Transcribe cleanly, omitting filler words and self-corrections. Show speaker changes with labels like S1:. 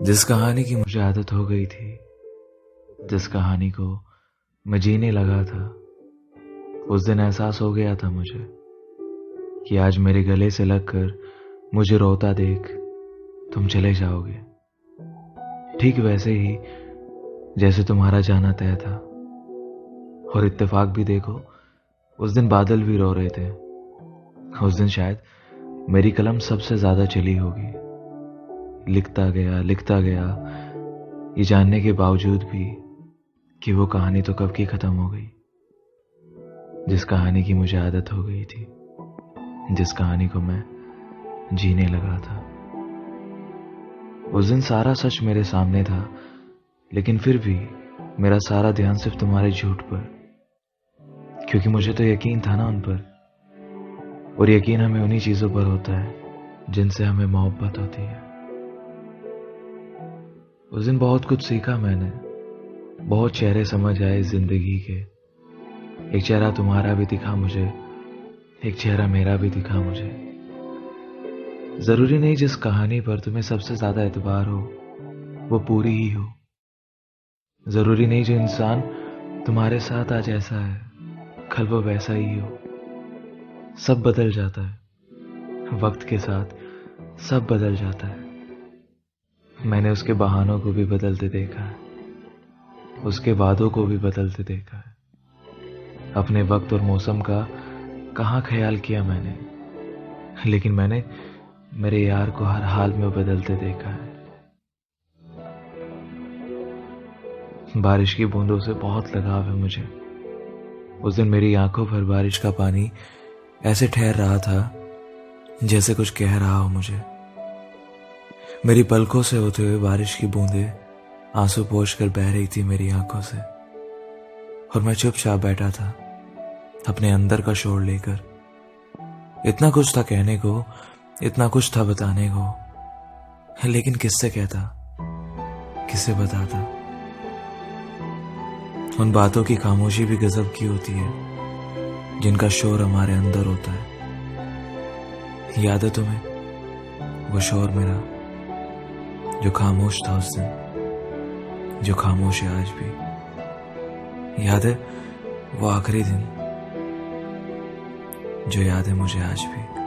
S1: जिस कहानी की मुझे आदत हो गई थी, जिस कहानी को मैं जीने लगा था, उस दिन एहसास हो गया था मुझे कि आज मेरे गले से लगकर मुझे रोता देख तुम चले जाओगे। ठीक वैसे ही जैसे तुम्हारा जाना तय था। और इत्तेफाक भी देखो, उस दिन बादल भी रो रहे थे। उस दिन शायद मेरी कलम सबसे ज्यादा चली होगी। लिखता गया ये जानने के बावजूद भी कि वो कहानी तो कब की खत्म हो गई। जिस कहानी की मुझे आदत हो गई थी, जिस कहानी को मैं जीने लगा था। उस दिन सारा सच मेरे सामने था, लेकिन फिर भी मेरा सारा ध्यान सिर्फ तुम्हारे झूठ पर, क्योंकि मुझे तो यकीन था ना उन पर। और यकीन हमें उन्हीं चीजों पर होता है जिनसे हमें मोहब्बत होती है। उस दिन बहुत कुछ सीखा मैंने, बहुत चेहरे समझ आए जिंदगी के। एक चेहरा तुम्हारा भी दिखा मुझे, एक चेहरा मेरा भी दिखा मुझे। जरूरी नहीं जिस कहानी पर तुम्हें सबसे ज्यादा एतबार हो वो पूरी ही हो। जरूरी नहीं जो इंसान तुम्हारे साथ आज ऐसा है कल वो वैसा ही हो। सब बदल जाता है वक्त के साथ, सब बदल जाता है। मैंने उसके बहानों को भी बदलते देखा है, उसके वादों को भी बदलते देखा है। अपने वक्त और मौसम का कहाँ ख्याल किया मैंने, लेकिन मैंने मेरे यार को हर हाल में बदलते देखा है। बारिश की बूंदों से बहुत लगाव है मुझे। उस दिन मेरी आंखों पर बारिश का पानी ऐसे ठहर रहा था जैसे कुछ कह रहा हो मुझे। मेरी पलकों से होते हुए बारिश की बूंदें आंसू पोंछ कर बह रही थी मेरी आंखों से। और मैं चुपचाप बैठा था अपने अंदर का शोर लेकर। इतना कुछ था कहने को, इतना कुछ था बताने को, लेकिन किससे कहता, किससे बताता। उन बातों की खामोशी भी गजब की होती है जिनका शोर हमारे अंदर होता है। याद है तुम्हें वो शोर मेरा जो खामोश था उस दिन, जो खामोश है आज भी। याद है वो आखिरी दिन जो याद है मुझे आज भी।